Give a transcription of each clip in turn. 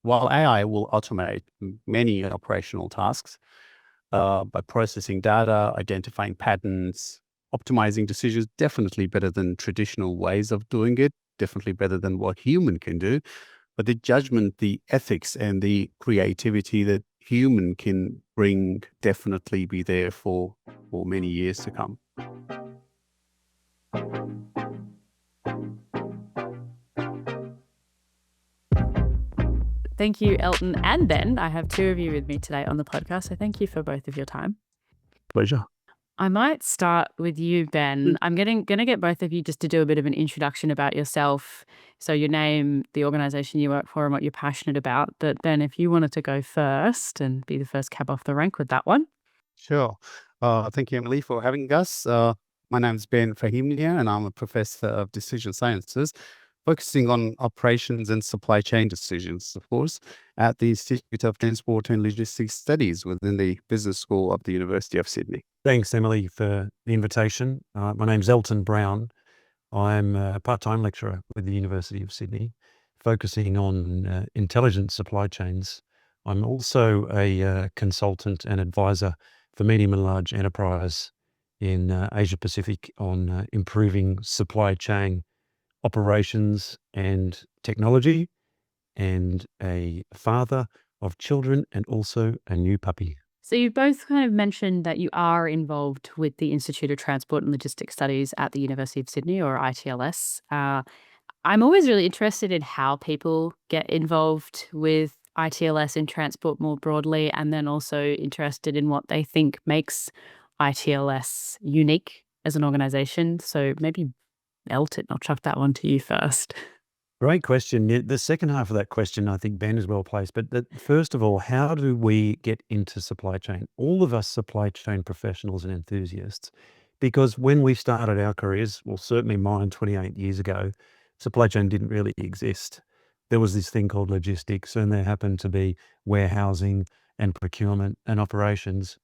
while AI will automate many operational tasks by processing data, identifying patterns, optimizing decisions, definitely better than traditional ways of doing it, definitely better than what human can do. But the judgment, the ethics, and the creativity that human can bring definitely be there for many years to come. Thank you, Elton and Ben. I have two of you with me today on the podcast, so thank you for both of your time. Pleasure. I might start with you, Ben. I'm going to get both of you just to do a bit of an introduction about yourself. So your name, the organization you work for, and what you're passionate about. But Ben, if you wanted to go first and be the first cab off the rank with that one. Sure. Thank you, Emily, for having us. My name is Ben Fahimnia, and I'm a professor of decision sciences, focusing on operations and supply chain decisions, of course, at the Institute of Transport and Logistics Studies within the Business School of the University of Sydney. Thanks, Emily, for the invitation. My name's Elton Brown. I'm a part-time lecturer with the University of Sydney, focusing on intelligent supply chains. I'm also a consultant and advisor for medium and large enterprise in Asia Pacific on improving supply chain operations and technology, and a father of children and also a new puppy. So you both kind of mentioned that you are involved with the Institute of Transport and Logistics Studies at the University of Sydney, or ITLS. I'm always really interested in how people get involved with ITLS in transport more broadly, and then also interested in what they think makes ITLS unique as an organization. So maybe Elton, I'll chuck that one to you first. Great question. The second half of that question, I think Ben is well placed. But first of all, how do we get into supply chain? All of us supply chain professionals and enthusiasts, because when we started our careers, well, certainly mine 28 years ago, supply chain didn't really exist. There was this thing called logistics, and there happened to be warehousing and procurement and operations.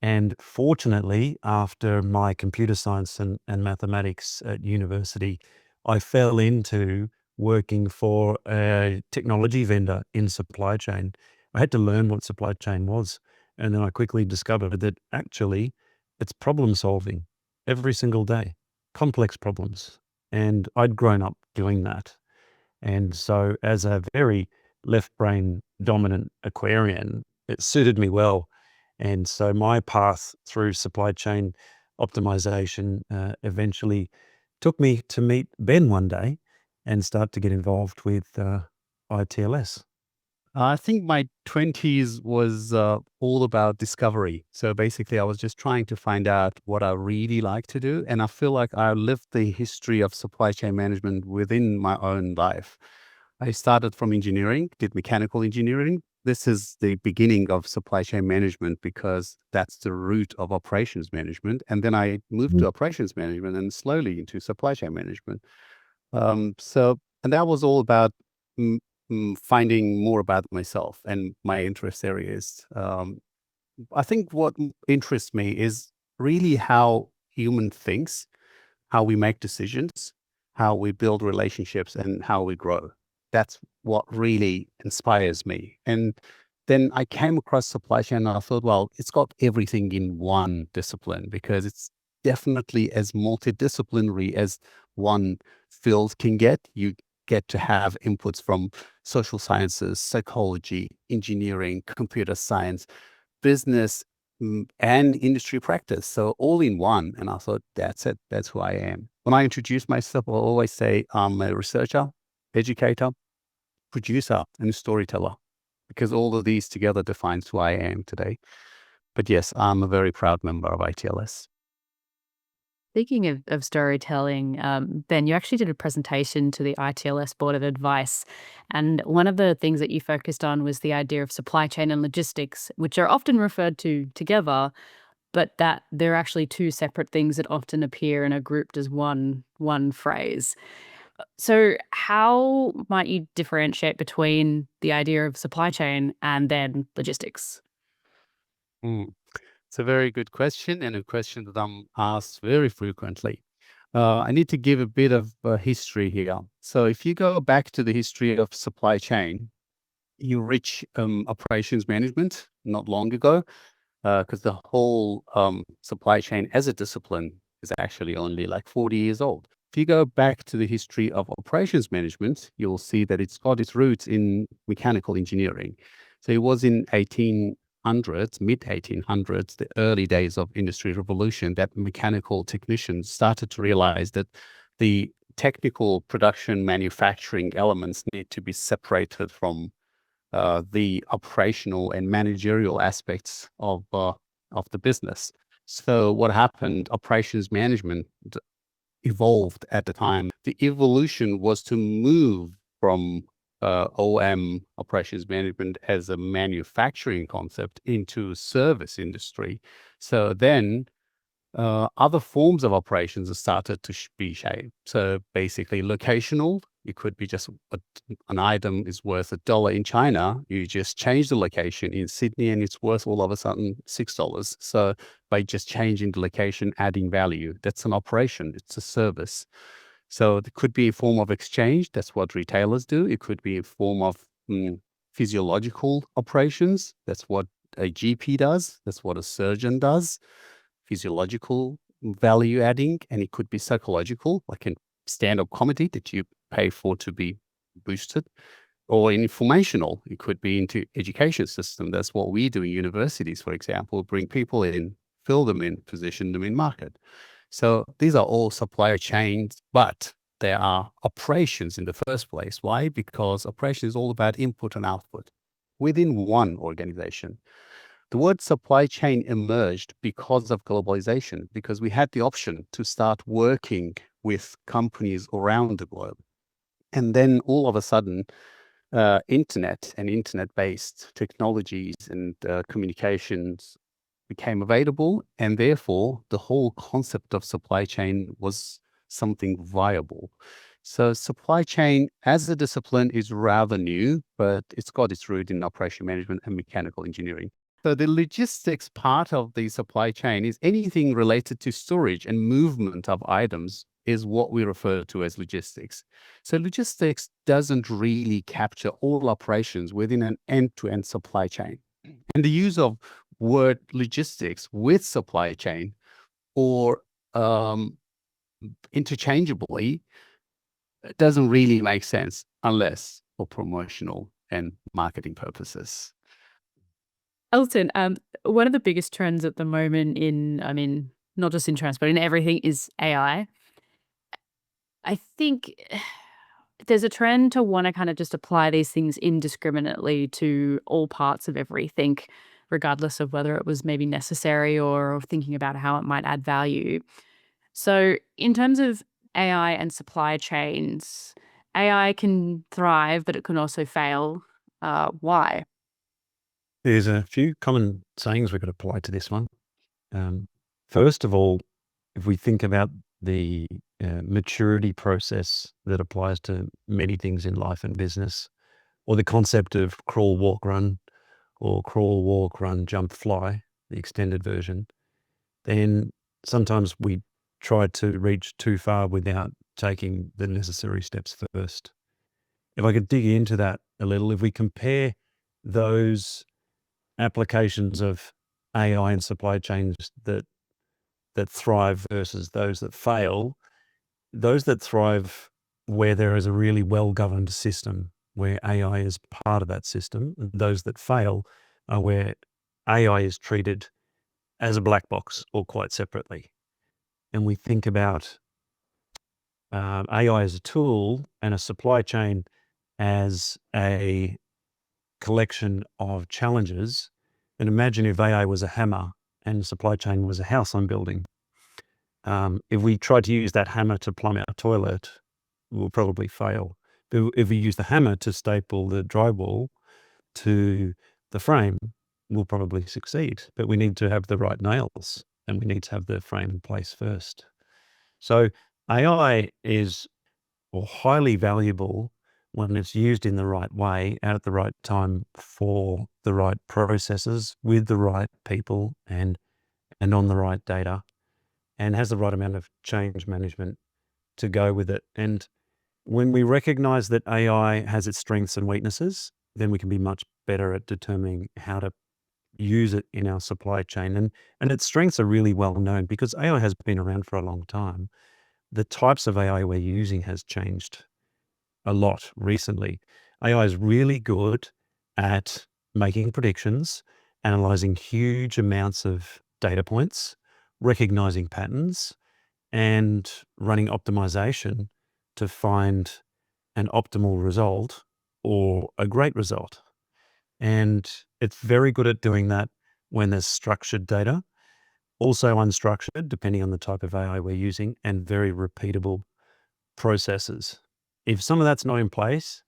And fortunately, after my computer science and mathematics at university, I fell into working for a technology vendor in supply chain. I had to learn what supply chain was. And then I quickly discovered that actually it's problem solving every single day, complex problems. And I'd grown up doing that. And so as a very left brain dominant Aquarian, it suited me well. And so my path through supply chain optimization eventually took me to meet Ben one day and start to get involved with ITLS. I think my 20s was all about discovery. So basically, I was just trying to find out what I really like to do. And I feel like I lived the history of supply chain management within my own life. I started from engineering, did mechanical engineering. This is the beginning of supply chain management because that's the root of operations management. And then I moved to operations management and slowly into supply chain management. And that was all about finding more about myself and my interest areas. I think what interests me is really how human thinks, how we make decisions, how we build relationships, and how we grow. That's what really inspires me. And then I came across supply chain and I thought, well, it's got everything in one discipline because it's definitely as multidisciplinary as one field can get. You get to have inputs from social sciences, psychology, engineering, computer science, business, and industry practice. So all in one. And I thought, that's it. That's who I am. When I introduce myself, I always say I'm a researcher, educator, producer, and storyteller, because all of these together defines who I am today. But yes, I'm a very proud member of ITLS. Speaking of storytelling, Ben, you actually did a presentation to the ITLS Board of Advice. And one of the things that you focused on was the idea of supply chain and logistics, which are often referred to together, but that they're actually two separate things that often appear and are grouped as one phrase. So how might you differentiate between the idea of supply chain and then logistics? It's a very good question, and a question that I'm asked very frequently. I need to give a bit of history here. So if you go back to the history of supply chain, you reach operations management not long ago, because the whole supply chain as a discipline is actually only like 40 years old. If you go back to the history of operations management, you'll see that it's got its roots in mechanical engineering. So it was in 1800s, mid 1800s, the early days of industry revolution, that mechanical technicians started to realize that the technical production manufacturing elements need to be separated from the operational and managerial aspects of the business. So what happened? Operations management evolved at the time. The evolution was to move from OM, operations management, as a manufacturing concept into service industry. So then other forms of operations started to be shaped. So basically locational, it could be just an item is worth $1 in China. You just change the location in Sydney and it's worth all of a sudden $6. So by just changing the location, adding value, that's an operation, it's a service. So it could be a form of exchange. That's what retailers do. It could be a form of physiological operations. That's what a GP does. That's what a surgeon does. Physiological value adding, and it could be psychological, like a stand-up comedy that you pay for to be boosted, or informational. It could be into education system. That's what we do in universities, for example, bring people in, fill them in, position them in market. So these are all supply chains, but they are operations in the first place. Why? Because operation is all about input and output within one organization. The word supply chain emerged because of globalization, because we had the option to start working with companies around the globe. And then all of a sudden, internet and internet-based technologies and communications became available, and therefore the whole concept of supply chain was something viable. So supply chain as a discipline is rather new, but it's got its root in operation management and mechanical engineering. So the logistics part of the supply chain is anything related to storage and movement of items is what we refer to as logistics. So logistics doesn't really capture all operations within an end-to-end supply chain. And the use of word logistics with supply chain or interchangeably doesn't really make sense unless for promotional and marketing purposes. Elton, one of the biggest trends at the moment not just in transport, in everything, is AI. I think there's a trend to want to kind of just apply these things indiscriminately to all parts of everything, regardless of whether it was maybe necessary or thinking about how it might add value. So in terms of AI and supply chains, AI can thrive, but it can also fail. Why? There's a few common sayings we could apply to this one. First of all, if we think about the maturity process that applies to many things in life and business, or the concept of crawl, walk, run, or crawl, walk, run, jump, fly, the extended version, then sometimes we try to reach too far without taking the necessary steps first. If I could dig into that a little, if we compare those applications of AI and supply chains that thrive versus those that fail, those that thrive where there is a really well-governed system where AI is part of that system, and those that fail are where AI is treated as a black box or quite separately. And we think about AI as a tool and a supply chain as a collection of challenges. And imagine if AI was a hammer and supply chain was a house I'm building. If we try to use that hammer to plumb our toilet, we'll probably fail. But if we use the hammer to staple the drywall to the frame, we'll probably succeed. But we need to have the right nails and we need to have the frame in place first. So AI is highly valuable when it's used in the right way, at the right time, for the right processes, with the right people, and on the right data, and has the right amount of change management to go with it. And when we recognize that AI has its strengths and weaknesses, then we can be much better at determining how to use it in our supply chain. And its strengths are really well known because AI has been around for a long time. The types of AI we're using has changed a lot recently. AI is really good at making predictions, analyzing huge amounts of data points, recognizing patterns, and running optimization to find an optimal result or a great result. And it's very good at doing that when there's structured data, also unstructured, depending on the type of AI we're using, and very repeatable processes. If some of that's not in place,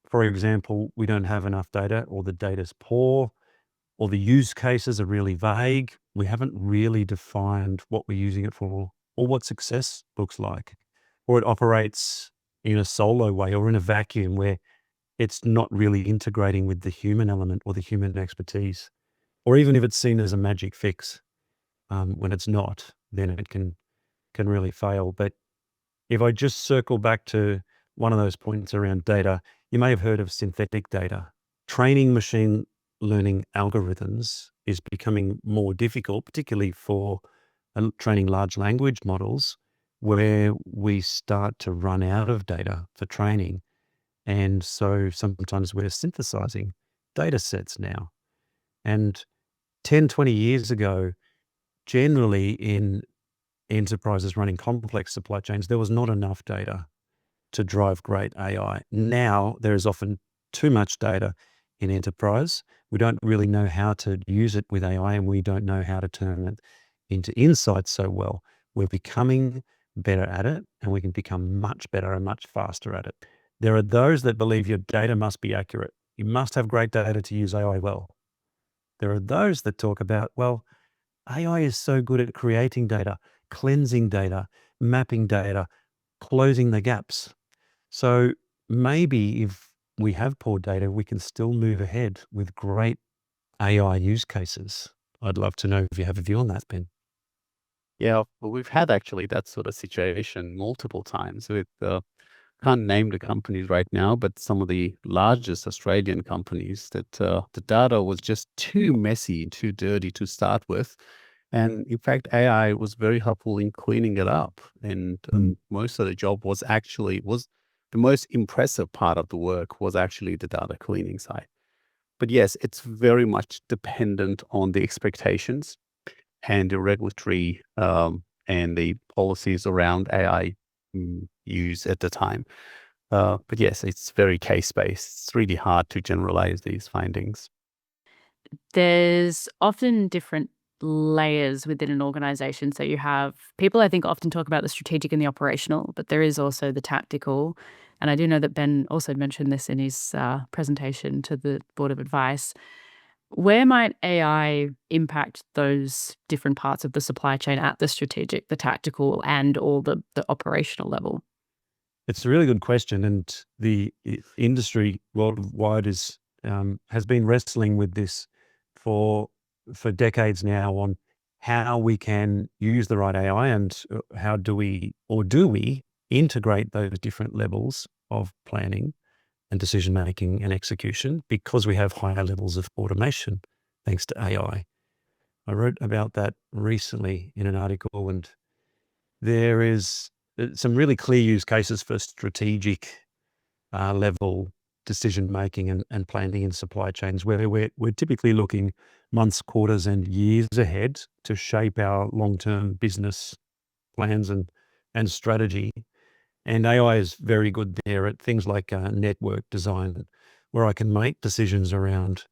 for example, we don't have enough data, or the data's poor, or the use cases are really vague, we haven't really defined what we're using it for or what success looks like, or it operates in a solo way or in a vacuum where it's not really integrating with the human element or the human expertise, or even if it's seen as a magic fix, when it's not, then it can really fail. But if I just circle back to one of those points around data, you may have heard of synthetic data. Training machine learning algorithms is becoming more difficult, particularly for training large language models, where we start to run out of data for training. And so sometimes we're synthesizing data sets now. And 10, 20 years ago, generally in enterprises running complex supply chains, there was not enough data to drive great AI. Now there is often too much data in enterprise. We don't really know how to use it with AI, and we don't know how to turn it into insights so well. We're becoming better at it, and we can become much better and much faster at it. There are those that believe your data must be accurate. You must have great data to use AI well. There are those that talk about, well, AI is so good at creating data, cleansing data, mapping data, closing the gaps. So maybe if we have poor data, we can still move ahead with great AI use cases. I'd love to know if you have a view on that, Ben. Yeah, well, we've had actually that sort of situation multiple times with, can't name the companies right now, but some of the largest Australian companies that the data was just too messy, too dirty to start with. And in fact, AI was very helpful in cleaning it up. And most of the job was the most impressive part of the work was actually the data cleaning side. But yes, it's very much dependent on the expectations and the regulatory and the policies around AI use at the time. But yes, it's very case-based. It's really hard to generalize these findings. There's often different layers within an organization. So you have people, I think, often talk about the strategic and the operational, but there is also the tactical. And I do know that Ben also mentioned this in his presentation to the Board of Advice. Where might AI impact those different parts of the supply chain at the strategic, the tactical, and or the operational level? It's a really good question, and the industry worldwide has been wrestling with this for decades now on how we can use the right AI and how do we integrate those different levels of planning and decision making and execution, because we have higher levels of automation thanks to AI. I wrote about that recently in an article, and there is some really clear use cases for strategic level decision making and planning in supply chains, where we're typically looking months, quarters, and years ahead to shape our long-term business plans and strategy. And AI is very good there at things like network design, where I can make decisions around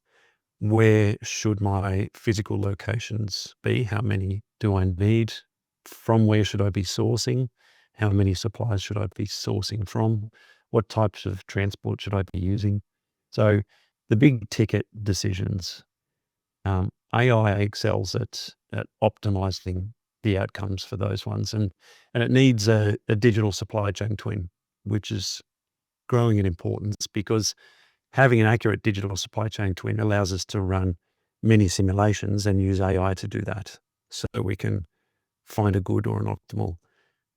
where should my physical locations be? How many do I need? From where should I be sourcing? How many suppliers should I be sourcing from? What types of transport should I be using? So the big ticket decisions, AI excels at optimizing the outcomes for those ones. And it needs a digital supply chain twin, which is growing in importance, because having an accurate digital supply chain twin allows us to run many simulations and use AI to do that, so we can find a good or an optimal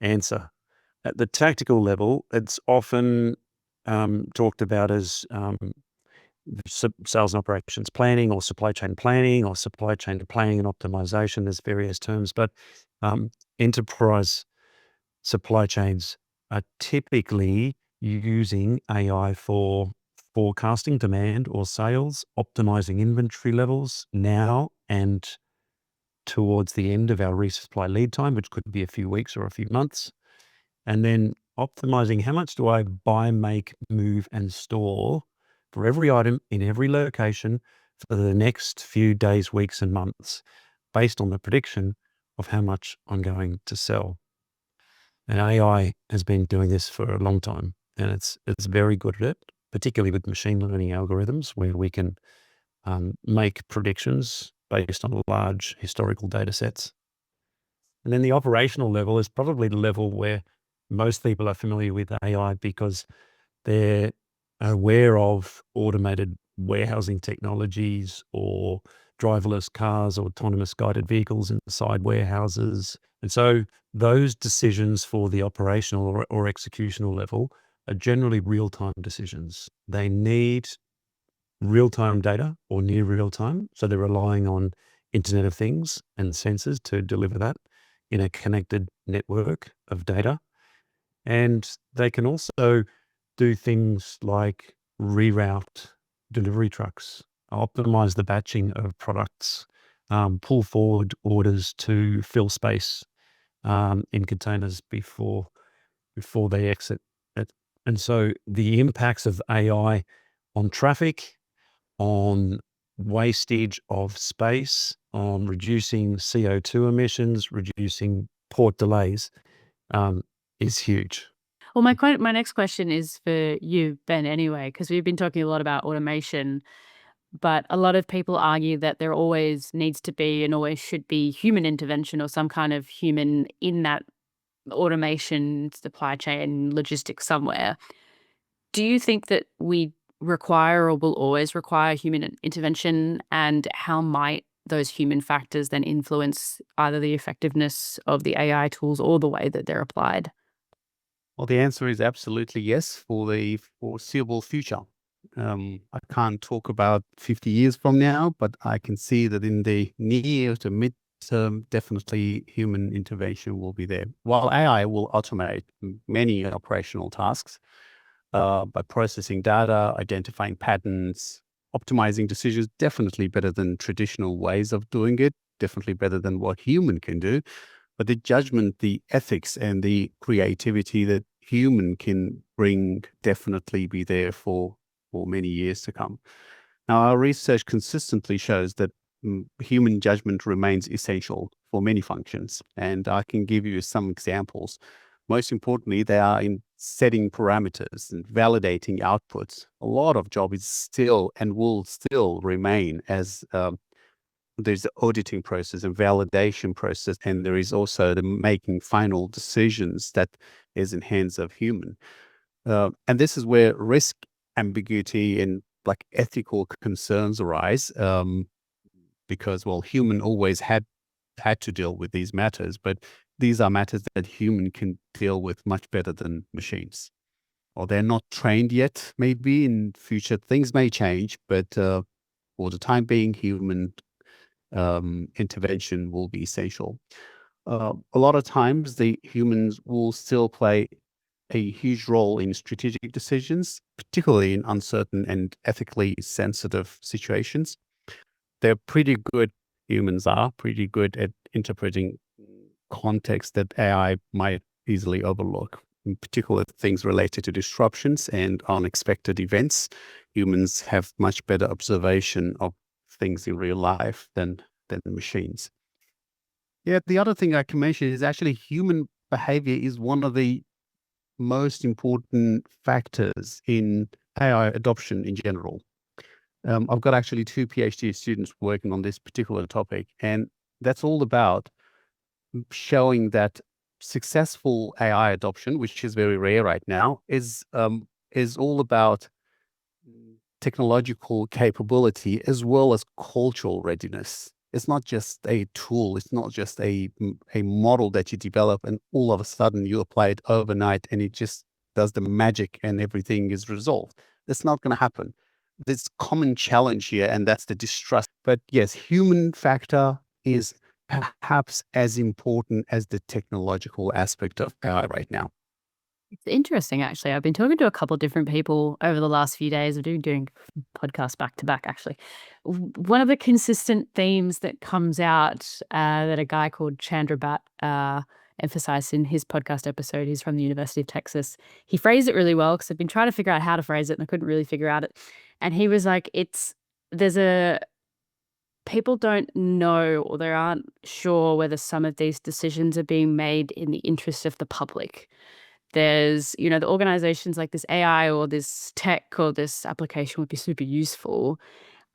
answer. At the tactical level, it's often talked about as sales and operations planning, or supply chain planning, or supply chain planning and optimization. There's various terms, but enterprise supply chains are typically using AI for forecasting demand or sales, optimizing inventory levels now and towards the end of our resupply lead time, which could be a few weeks or a few months, and then optimizing how much do I buy, make, move, and store for every item in every location for the next few days, weeks, and months, based on the prediction of how much I'm going to sell. And AI has been doing this for a long time, and it's very good at it, particularly with machine learning algorithms, where we can make predictions based on large historical data sets. And then the operational level is probably the level where most people are familiar with AI, because they're aware of automated warehousing technologies, or driverless cars, or autonomous guided vehicles inside warehouses. And so those decisions for the operational or executional level are generally real-time decisions. They need real-time data or near real-time. So they're relying on Internet of Things and sensors to deliver that in a connected network of data. And they can also do things like reroute delivery trucks, optimize the batching of products, pull forward orders to fill space in containers before they exit it. And so the impacts of AI on traffic, on wastage of space, on reducing CO2 emissions, reducing port delays, is huge. Well, my next question is for you, Ben, anyway, because we've been talking a lot about automation, but a lot of people argue that there always needs to be and always should be human intervention, or some kind of human in that automation, supply chain, logistics somewhere. Do you think that we require or will always require human intervention, and how might those human factors then influence either the effectiveness of the AI tools or the way that they're applied? Well, the answer is absolutely yes for the foreseeable future. I can't talk about 50 years from now, but I can see that in the near to mid-term, definitely human intervention will be there. While AI will automate many operational tasks by processing data, identifying patterns, optimizing decisions, definitely better than traditional ways of doing it, definitely better than what human can do. But the judgment, the ethics, and the creativity that human can bring definitely be there for many years to come. Now, our research consistently shows that human judgment remains essential for many functions, and I can give you some examples. Most importantly, they are in setting parameters and validating outputs. A lot of job is still and will still remain as there's the auditing process and validation process, and there is also the making final decisions that is in hands of human. And this is where risk, ambiguity, and like ethical concerns arise, because, well, human always had to deal with these matters, but these are matters that human can deal with much better than machines. Or they're not trained yet. Maybe in future things may change, but for the time being, human intervention will be essential. A lot of times, the humans will still play a huge role in strategic decisions, particularly in uncertain and ethically sensitive situations. They're pretty good, humans are pretty good at interpreting context that AI might easily overlook, in particular things related to disruptions and unexpected events. Humans have much better observation of things in real life than the machines. Yeah, the other thing I can mention is actually human behavior is one of the most important factors in AI adoption in general. I've got actually 2 PhD students working on this particular topic, and that's all about showing that successful AI adoption, which is very rare right now, is all about technological capability as well as cultural readiness. It's not just a tool. It's not just a model that you develop and all of a sudden you apply it overnight and it just does the magic and everything is resolved. That's not going to happen. this common challenge here, and that's the distrust. But yes, human factor is perhaps as important as the technological aspect of AI right now. It's interesting, actually. I've been talking to a couple of different people over the last few days. I've been doing podcasts back to back, actually. One of the consistent themes that comes out that a guy called Chandra Bhatt emphasized in his podcast episode, he's from the University of Texas. He phrased it really well because I've been trying to figure out how to phrase it and I couldn't really figure out it. And he was like, people don't know or they aren't sure whether some of these decisions are being made in the interest of the public. There's, the organizations like this AI or this tech or this application would be super useful,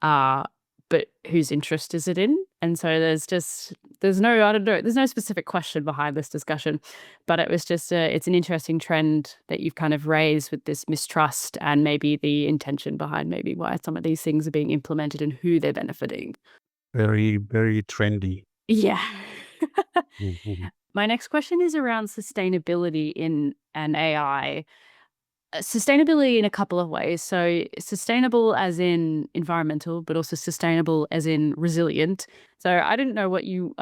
but whose interest is it in? And so there's no specific question behind this discussion, but it was just, it's an interesting trend that you've kind of raised with this mistrust and maybe the intention behind maybe why some of these things are being implemented and who they're benefiting. Very, very trendy. Yeah. Mhm. My next question is around sustainability in an AI. Sustainability in a couple of ways. So sustainable as in environmental, but also sustainable as in resilient. So I didn't know what you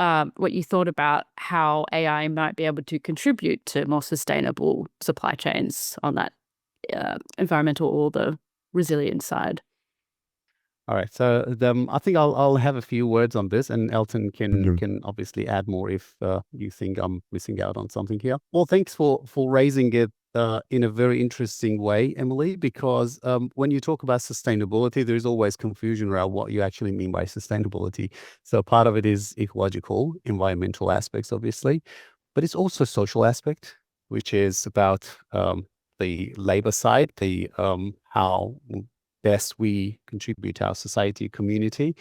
thought about how AI might be able to contribute to more sustainable supply chains on that environmental or the resilient side. All right. So I think I'll have a few words on this, and Elton Mhm. can obviously add more if you think I'm missing out on something here. Well, thanks for raising it in a very interesting way, Emily, because when you talk about sustainability, there's always confusion around what you actually mean by sustainability. So part of it is ecological, environmental aspects, obviously, but it's also social aspect, which is about the labor side, the how best we contribute to our society, community.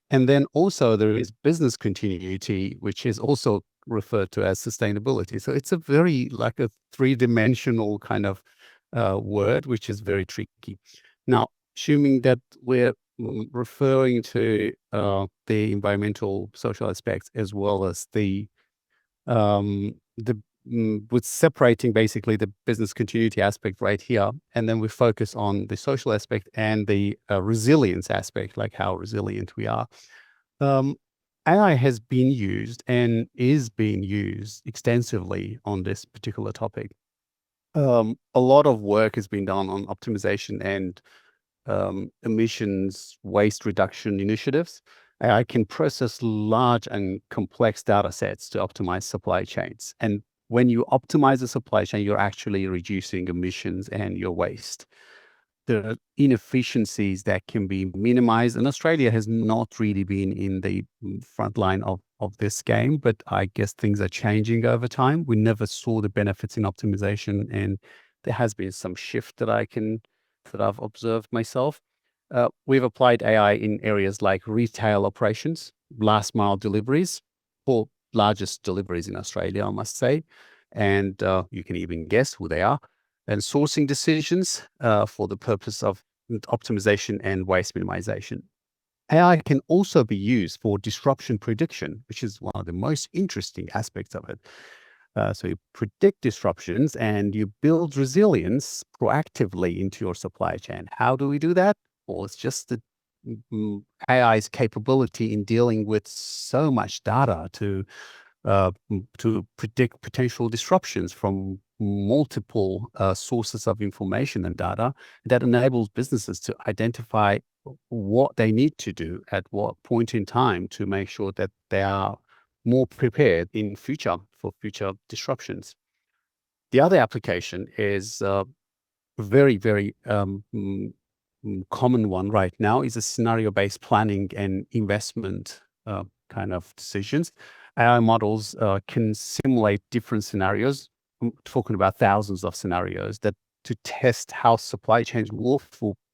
And then also there is business continuity, which is also referred to as sustainability. So it's a very like a three-dimensional kind of word, which is very tricky. Now, assuming that we're referring to the environmental, social aspects as well as the with separating basically the business continuity aspect right here, and then we focus on the social aspect and the resilience aspect, like how resilient we are. Um, AI has been used and is being used extensively on this particular topic. A lot of work has been done on optimization and emissions waste reduction initiatives. AI can process large and complex data sets to optimize supply chains. And when you optimize the supply chain, you're actually reducing emissions and your waste. There are inefficiencies that can be minimized. And Australia has not really been in the front line of this game, but I guess things are changing over time. We never saw the benefits in optimization, and there has been some shift that I've observed myself. We've applied AI in areas like retail operations, last mile deliveries, or largest deliveries in Australia, I must say. And you can even guess who they are. And sourcing decisions for the purpose of optimization and waste minimization. AI can also be used for disruption prediction, which is one of the most interesting aspects of it. So you predict disruptions and you build resilience proactively into your supply chain. How do we do that? Well, it's just the AI's capability in dealing with so much data to predict potential disruptions from multiple sources of information and data that enables businesses to identify what they need to do at what point in time to make sure that they are more prepared in future for future disruptions. The other application is very, very common one right now is a scenario-based planning and investment kind of decisions. AI models can simulate different scenarios. I'm talking about thousands of scenarios that to test how supply chains will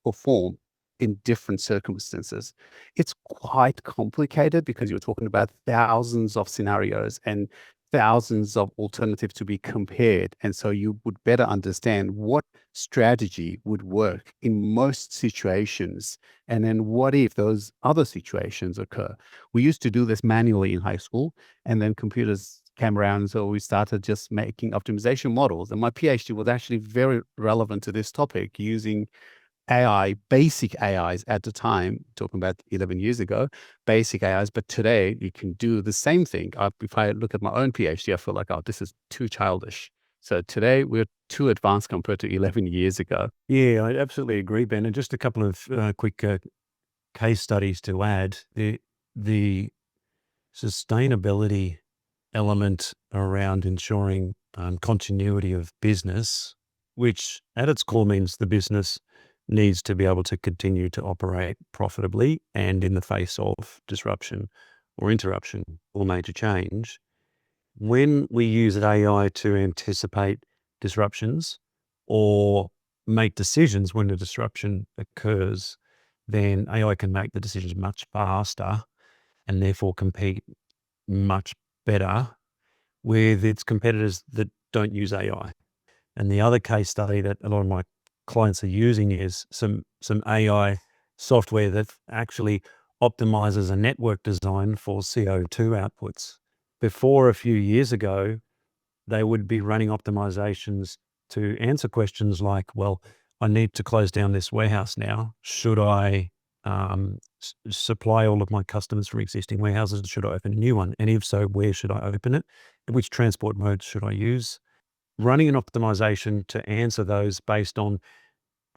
perform in different circumstances. It's quite complicated because you're talking about thousands of scenarios and thousands of alternatives to be compared. And so you would better understand what strategy would work in most situations. And then what if those other situations occur? We used to do this manually in high school, and then computers came around. So we started just making optimization models. And my PhD was actually very relevant to this topic using AI, basic AIs at the time, talking about 11 years ago, basic AIs, but today you can do the same thing. If I look at my own PhD, I feel like, oh, this is too childish. So today we're too advanced compared to 11 years ago. Yeah, I absolutely agree, Ben. And just a couple of quick case studies to add. The sustainability element around ensuring continuity of business, which at its core means the business needs to be able to continue to operate profitably and in the face of disruption or interruption or major change. When we use AI to anticipate disruptions or make decisions when a disruption occurs, then AI can make the decisions much faster and therefore compete much better with its competitors that don't use AI. And the other case study that a lot of my clients are using is some AI software that actually optimizes a network design for CO2 outputs. Before, a few years ago, they would be running optimizations to answer questions like, well, I need to close down this warehouse now. Should I supply all of my customers from existing warehouses? Should I open a new one? And if so, where should I open it? Which transport mode should I use? Running an optimization to answer those based on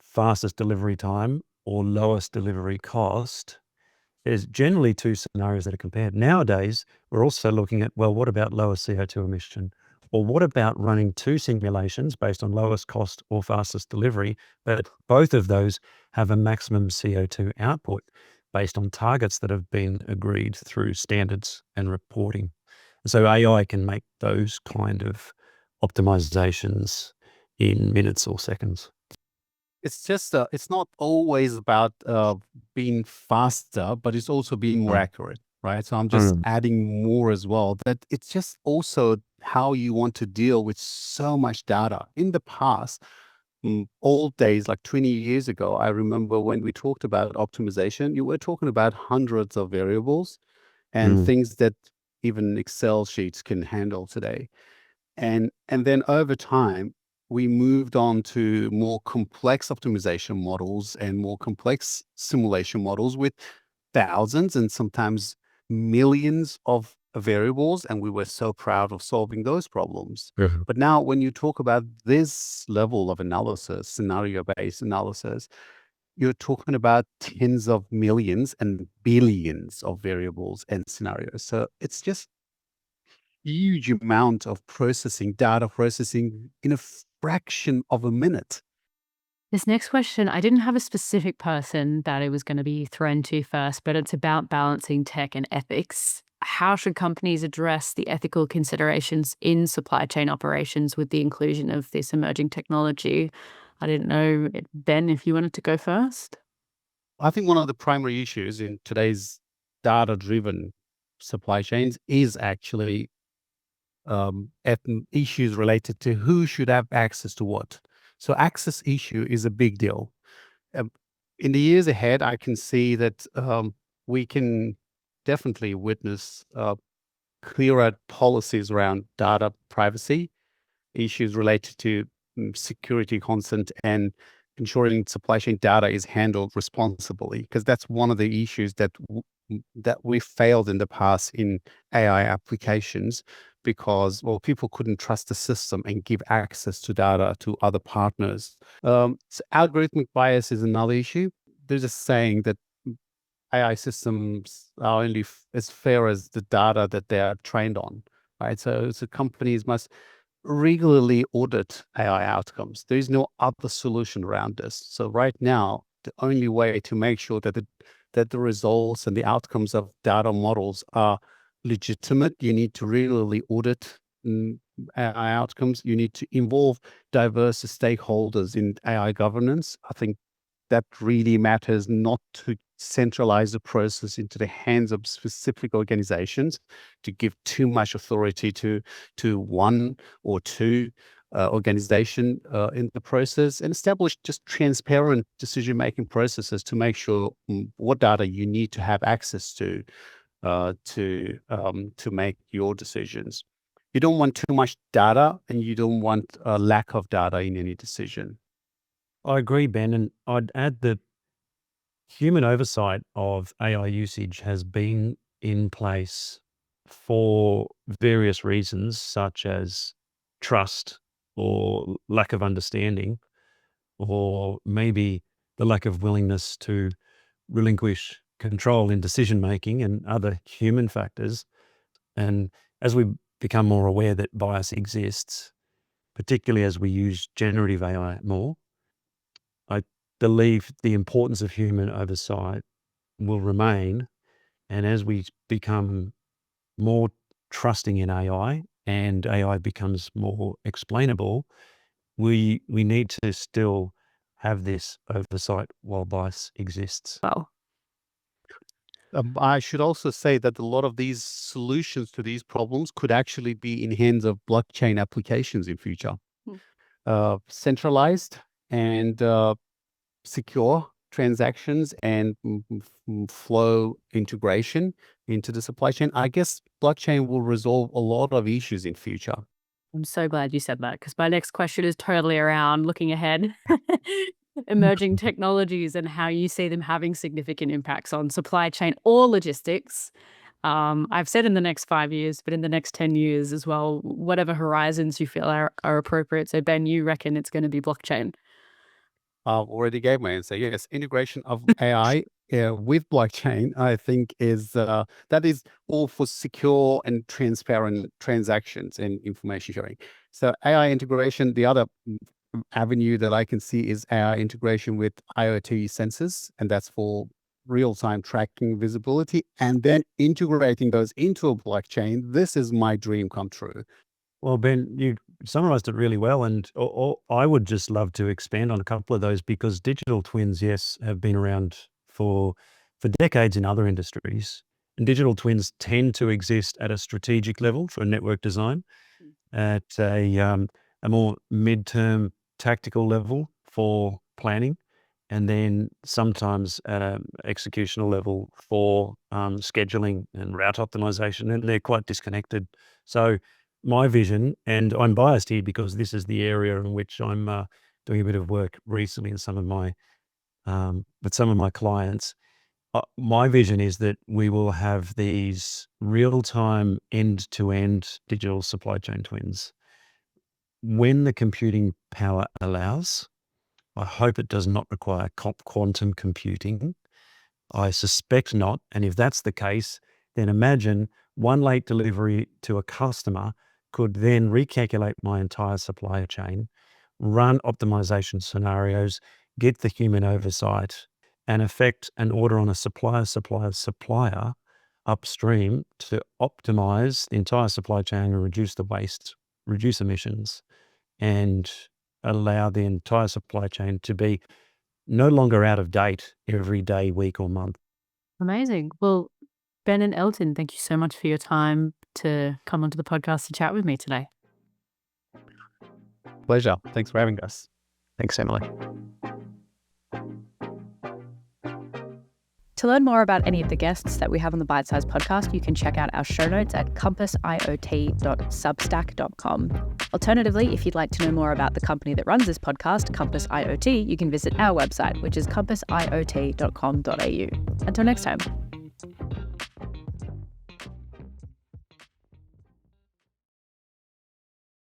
fastest delivery time or lowest delivery cost. There's generally two scenarios that are compared. Nowadays, we're also looking at, well, what about lower CO2 emission? Or what about running two simulations based on lowest cost or fastest delivery, but both of those have a maximum CO2 output based on targets that have been agreed through standards and reporting. So AI can make those kind of optimizations in minutes or seconds. It's just, it's not always about being faster, but it's also being more accurate, right? So I'm just adding more as well, that it's just also how you want to deal with so much data. In the past, old days, like 20 years ago, I remember when we talked about optimization, you were talking about hundreds of variables and things that even Excel sheets can handle today. And then over time, we moved on to more complex optimization models and more complex simulation models with thousands and sometimes millions of variables. And we were so proud of solving those problems. But now when you talk about this level of analysis, scenario-based analysis, you're talking about tens of millions and billions of variables and scenarios. So it's just huge amount of processing, data processing in a fraction of a minute. This next question, I didn't have a specific person that I was going to be thrown to first, but it's about balancing tech and ethics. How should companies address the ethical considerations in supply chain operations with the inclusion of this emerging technology? I didn't know, Ben, if you wanted to go first. I think one of the primary issues in today's data-driven supply chains is actually issues related to who should have access to what. So access issue is a big deal. In the years ahead, I can see that we can definitely witness clearer policies around data privacy, issues related to security consent, and ensuring supply chain data is handled responsibly, because that's one of the issues that we failed in the past in AI applications, because, well, people couldn't trust the system and give access to data to other partners. So algorithmic bias is another issue. There's a saying that AI systems are only as fair as the data that they are trained on, right? So companies must regularly audit AI outcomes. There is no other solution around this. So right now, the only way to make sure that the results and the outcomes of data models are legitimate, you need to regularly audit AI outcomes. You need to involve diverse stakeholders in AI governance. I think that really matters, not to centralize the process into the hands of specific organizations, to give too much authority to one or two organization in the process, and establish just transparent decision-making processes to make sure what data you need to have access to make your decisions. You don't want too much data, and you don't want a lack of data in any decision. I agree, Ben, and I'd add that human oversight of AI usage has been in place for various reasons, such as trust or lack of understanding, or maybe the lack of willingness to relinquish control in decision making and other human factors. And as we become more aware that bias exists, particularly as we use generative AI more, I believe the importance of human oversight will remain. And as we become more trusting in AI and AI becomes more explainable, we need to still have this oversight while bias exists. Well, I should also say that a lot of these solutions to these problems could actually be in hands of blockchain applications in future. Centralized and secure transactions and flow integration into the supply chain. I guess blockchain will resolve a lot of issues in future. I'm so glad you said that, because my next question is totally around looking ahead, emerging technologies and how you see them having significant impacts on supply chain or logistics. I've said in the next 5 years, but in the next 10 years as well, whatever horizons you feel are appropriate. So Ben, you reckon it's going to be blockchain? Already gave my answer. Yes, integration of AI with blockchain, I think, is that is all for secure and transparent transactions and information sharing. So AI integration, the other avenue that I can see is AI integration with IoT sensors, and that's for real-time tracking visibility, and then integrating those into a blockchain. This is my dream come true. Well, Ben, you summarized it really well, and I would just love to expand on a couple of those, because digital twins, yes, have been around for decades in other industries, and digital twins tend to exist at a strategic level for network design, at a more midterm tactical level for planning, and then sometimes at an executional level for scheduling and route optimization, and they're quite disconnected. So my vision, and I'm biased here because this is the area in which I'm doing a bit of work recently in some of my with some of my clients. My vision is that we will have these real-time end-to-end digital supply chain twins. When the computing power allows, I hope it does not require quantum computing. I suspect not. And if that's the case, then imagine one late delivery to a customer could then recalculate my entire supply chain, run optimization scenarios, get the human oversight, and affect an order on a supplier upstream to optimize the entire supply chain and reduce the waste, reduce emissions, and allow the entire supply chain to be no longer out of date every day, week, or month. Amazing. Well, Ben and Elton, thank you so much for your time to come onto the podcast to chat with me today. Pleasure. Thanks for having us. Thanks, Emily. To learn more about any of the guests that we have on the Bite Size podcast, you can check out our show notes at compassiot.substack.com. Alternatively, if you'd like to know more about the company that runs this podcast, Compass IoT, you can visit our website, which is compassiot.com.au. Until next time.